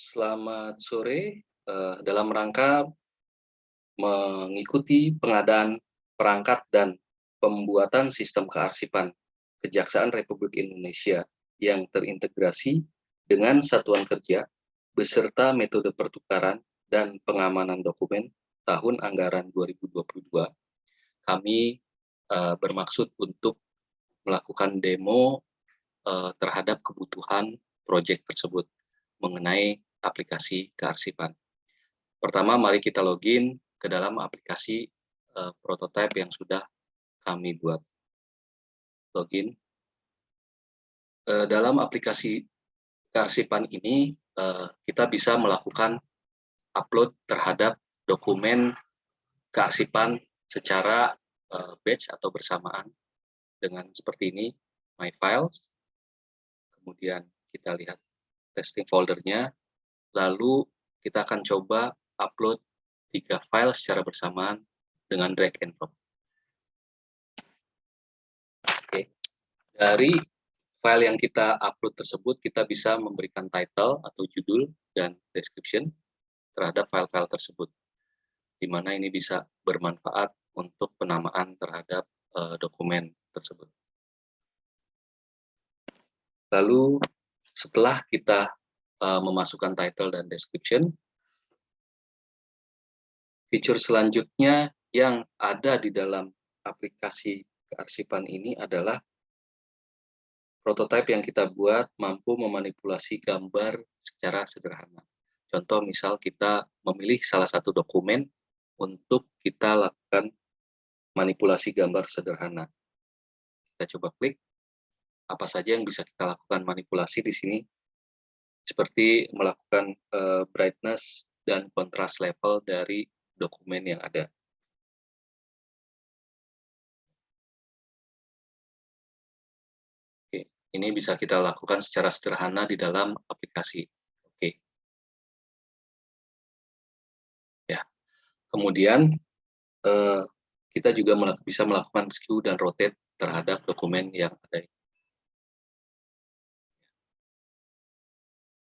Selamat sore, dalam rangka mengikuti pengadaan perangkat dan pembuatan sistem kearsipan Kejaksaan Republik Indonesia yang terintegrasi dengan satuan kerja beserta metode pertukaran dan pengamanan dokumen tahun anggaran 2022, kami bermaksud untuk melakukan demo terhadap kebutuhan proyek tersebut mengenai aplikasi kearsipan. Pertama, mari kita login ke dalam aplikasi prototipe yang sudah kami buat. Login. Dalam aplikasi kearsipan ini, kita bisa melakukan upload terhadap dokumen kearsipan secara batch atau bersamaan dengan seperti ini, My Files. Kemudian kita lihat testing foldernya, lalu kita akan coba upload 3 file secara bersamaan dengan drag and drop. Oke. Dari file yang kita upload tersebut, kita bisa memberikan title atau judul dan description terhadap file-file tersebut, di mana ini bisa bermanfaat untuk penamaan terhadap dokumen tersebut. Lalu setelah kita memasukkan title dan description, fitur selanjutnya yang ada di dalam aplikasi kearsipan ini adalah prototipe yang kita buat mampu memanipulasi gambar secara sederhana. Contoh misal kita memilih salah satu dokumen untuk kita lakukan manipulasi gambar sederhana. Kita coba klik, apa saja yang bisa kita lakukan manipulasi di sini, seperti melakukan brightness dan kontras level dari dokumen yang ada. Oke, ini bisa kita lakukan secara sederhana di dalam aplikasi. Oke. Ya. Kemudian kita juga bisa melakukan skew dan rotate terhadap dokumen yang ada.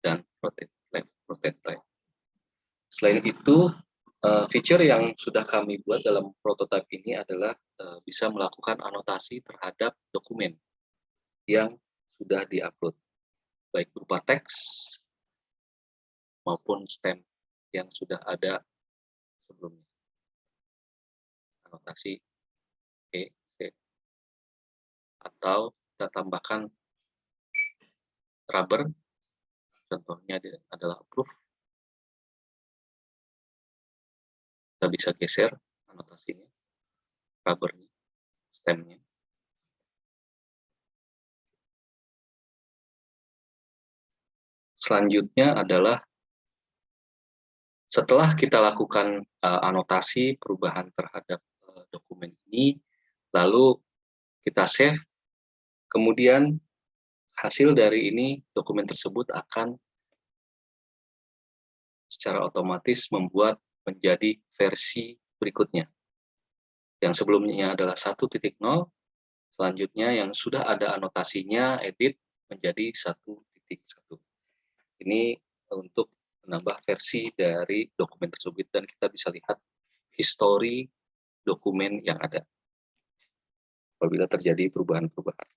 Dan rotate left, rotate right. Selain itu, fitur yang sudah kami buat dalam prototipe ini adalah bisa melakukan anotasi terhadap dokumen yang sudah diupload, baik berupa teks maupun stem yang sudah ada sebelumnya. Anotasi E, C, atau kita tambahkan rubber, contohnya adalah approve. Kita bisa geser anotasinya, rubbernya, stemnya. Selanjutnya adalah setelah kita lakukan anotasi perubahan terhadap dokumen ini, lalu kita save, kemudian hasil dari ini dokumen tersebut akan secara otomatis membuat menjadi versi berikutnya. Yang sebelumnya adalah 1.0, selanjutnya yang sudah ada anotasinya, edit menjadi 1.1. Ini untuk menambah versi dari dokumen tersebut dan kita bisa lihat histori dokumen yang ada apabila terjadi perubahan-perubahan.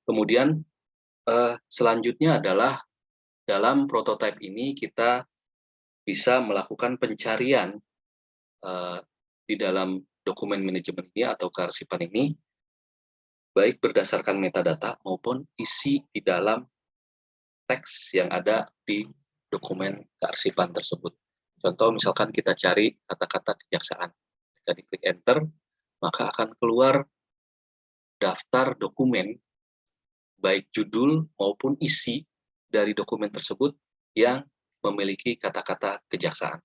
Kemudian selanjutnya adalah dalam prototipe ini kita bisa melakukan pencarian di dalam dokumen manajemen ini atau kearsipan ini, baik berdasarkan metadata maupun isi di dalam teks yang ada di dokumen kearsipan tersebut. Contoh misalkan kita cari kata-kata kejaksaan, ketika diklik enter, maka akan keluar daftar dokumen, baik judul maupun isi dari dokumen tersebut yang memiliki kata-kata kejaksaan.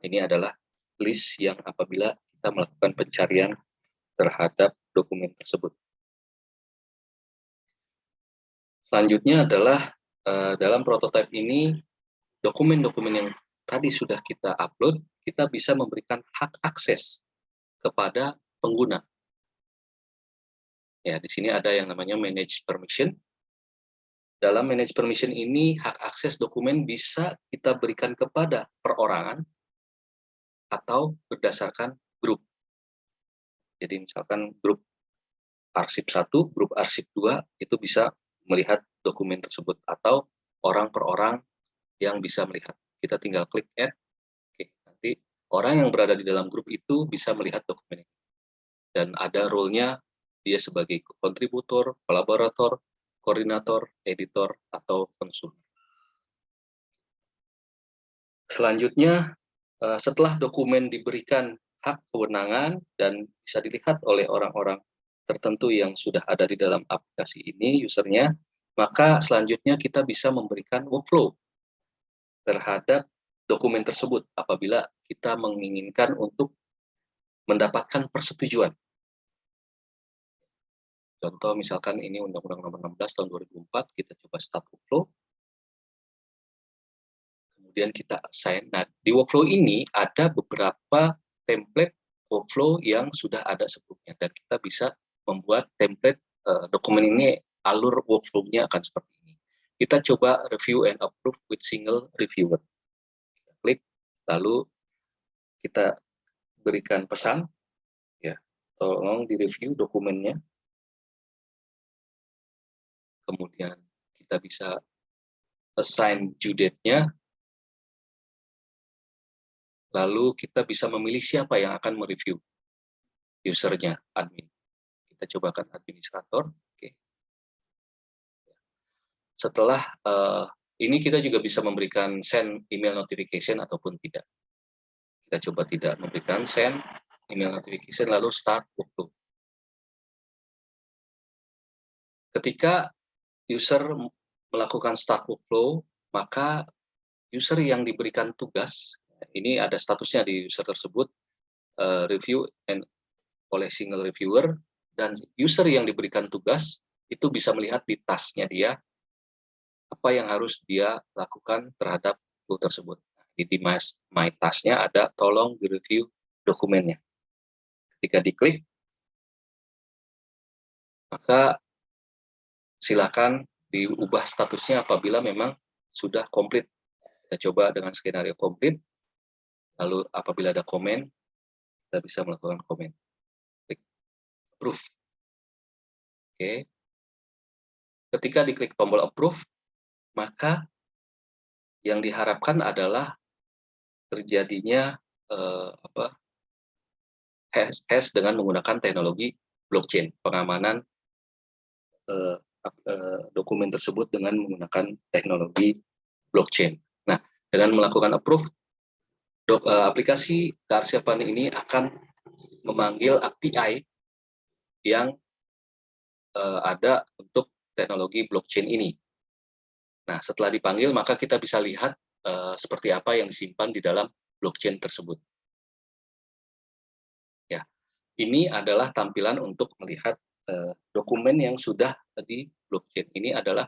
Ini adalah list yang apabila kita melakukan pencarian terhadap dokumen tersebut. Selanjutnya adalah dalam prototipe ini, dokumen-dokumen yang tadi sudah kita upload, kita bisa memberikan hak akses kepada pengguna. Ya, di sini ada yang namanya manage permission, dalam manage permission ini, hak akses dokumen bisa kita berikan kepada perorangan atau berdasarkan grup. Jadi misalkan grup arsip 1, grup arsip 2 itu bisa melihat dokumen tersebut, atau orang per orang yang bisa melihat. Kita tinggal klik add, oke, nanti orang yang berada di dalam grup itu bisa melihat dokumen ini. Dan ada role-nya, dia sebagai kontributor, kolaborator, koordinator, editor, atau konsumen. Selanjutnya, setelah dokumen diberikan hak kewenangan dan bisa dilihat oleh orang-orang tertentu yang sudah ada di dalam aplikasi ini, usernya, maka selanjutnya kita bisa memberikan workflow terhadap dokumen tersebut apabila kita menginginkan untuk mendapatkan persetujuan. Contoh misalkan ini Undang-Undang Nomor 16 Tahun 2004, kita coba start workflow. Kemudian kita assign. Nah, di workflow ini ada beberapa template workflow yang sudah ada sebelumnya, dan kita bisa membuat template dokumen ini, alur workflow-nya akan seperti ini. Kita coba review and approve with single reviewer. Kita klik, lalu kita berikan pesan, ya, tolong direview dokumennya. Kemudian kita bisa assign due date-nya, lalu kita bisa memilih siapa yang akan mereview, usernya, admin. Kita cobakan administrator. Oke. Setelah ini kita juga bisa memberikan send email notification ataupun tidak. Kita coba tidak memberikan send email notification, lalu start workflow. Ketika user melakukan start workflow, maka user yang diberikan tugas, ini ada statusnya di user tersebut, review and oleh single reviewer, dan user yang diberikan tugas itu bisa melihat di tasknya dia apa yang harus dia lakukan terhadap flow tersebut. Di my task-nya ada tolong direview dokumennya. Ketika diklik, maka silakan diubah statusnya apabila memang sudah komplit. Kita coba dengan skenario komplit, lalu apabila ada komen, kita bisa melakukan komen. Klik approve. Oke. Ketika diklik tombol approve, maka yang diharapkan adalah terjadinya hash dengan menggunakan teknologi blockchain, pengamanan dokumen tersebut dengan menggunakan teknologi blockchain. Nah, dengan melakukan approve, aplikasi kearsipan ini akan memanggil API yang ada untuk teknologi blockchain ini. Nah, setelah dipanggil, maka kita bisa lihat seperti apa yang disimpan di dalam blockchain tersebut. Ya, ini adalah tampilan untuk melihat dokumen yang sudah di blockchain. Ini adalah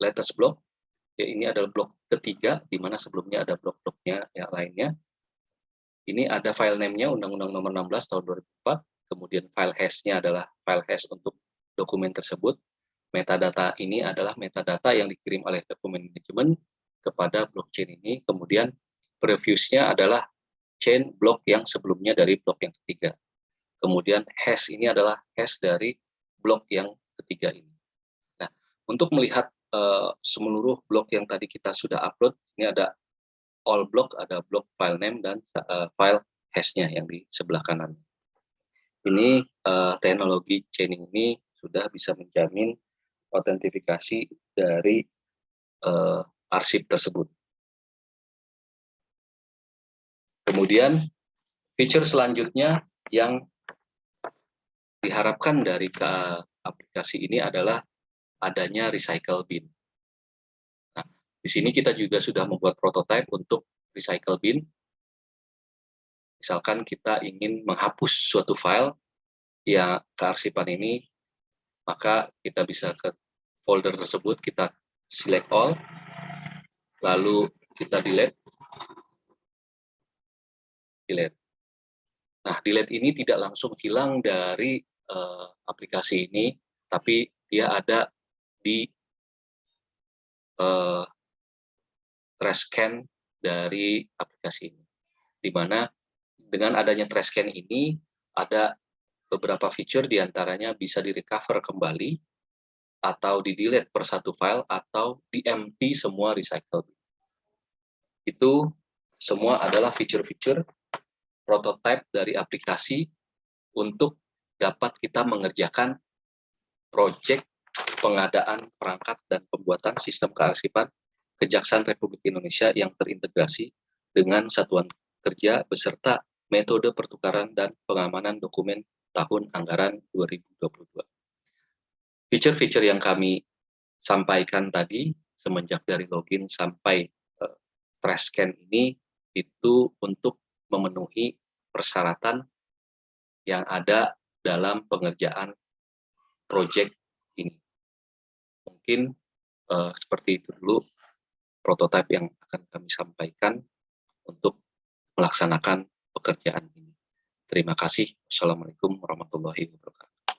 latest block. Ya, ini adalah blok ketiga, di mana sebelumnya ada blok-bloknya yang lainnya. Ini ada file name-nya Undang-Undang Nomor 16 Tahun 2004. Kemudian file hash-nya adalah file hash untuk dokumen tersebut. Metadata ini adalah metadata yang dikirim oleh dokumen manajemen kepada blockchain ini. Kemudian previews-nya adalah chain block yang sebelumnya dari blok yang ketiga. Kemudian hash ini adalah hash dari blok yang ketiga ini. Nah, untuk melihat seluruh blok yang tadi kita sudah upload, ini ada all block, ada block file name dan file hash-nya yang di sebelah kanan. Ini teknologi chaining ini sudah bisa menjamin autentifikasi dari arsip tersebut. Kemudian fitur selanjutnya yang diharapkan dari aplikasi ini adalah adanya recycle bin. Nah, di sini kita juga sudah membuat prototipe untuk recycle bin. Misalkan kita ingin menghapus suatu file yang kearsipan ini, maka kita bisa ke folder tersebut, kita select all, lalu kita delete. Nah, delete ini tidak langsung hilang dari aplikasi ini, tapi dia ada di uh, trash scan dari aplikasi ini. Di mana dengan adanya trash scan ini ada beberapa fitur diantaranya bisa di-recover kembali, atau di-delete per satu file, atau di-empty semua recycle. Itu semua adalah fitur-fitur prototipe dari aplikasi untuk dapat kita mengerjakan proyek pengadaan perangkat dan pembuatan sistem kearsipan Kejaksaan Republik Indonesia yang terintegrasi dengan satuan kerja beserta metode pertukaran dan pengamanan dokumen tahun anggaran 2022. Fitur-fitur yang kami sampaikan tadi semenjak dari login sampai trash scan ini itu untuk memenuhi persyaratan yang ada dalam pengerjaan proyek ini. Mungkin seperti itu dulu prototipe yang akan kami sampaikan untuk melaksanakan pekerjaan ini. Terima kasih. Assalamualaikum warahmatullahi wabarakatuh.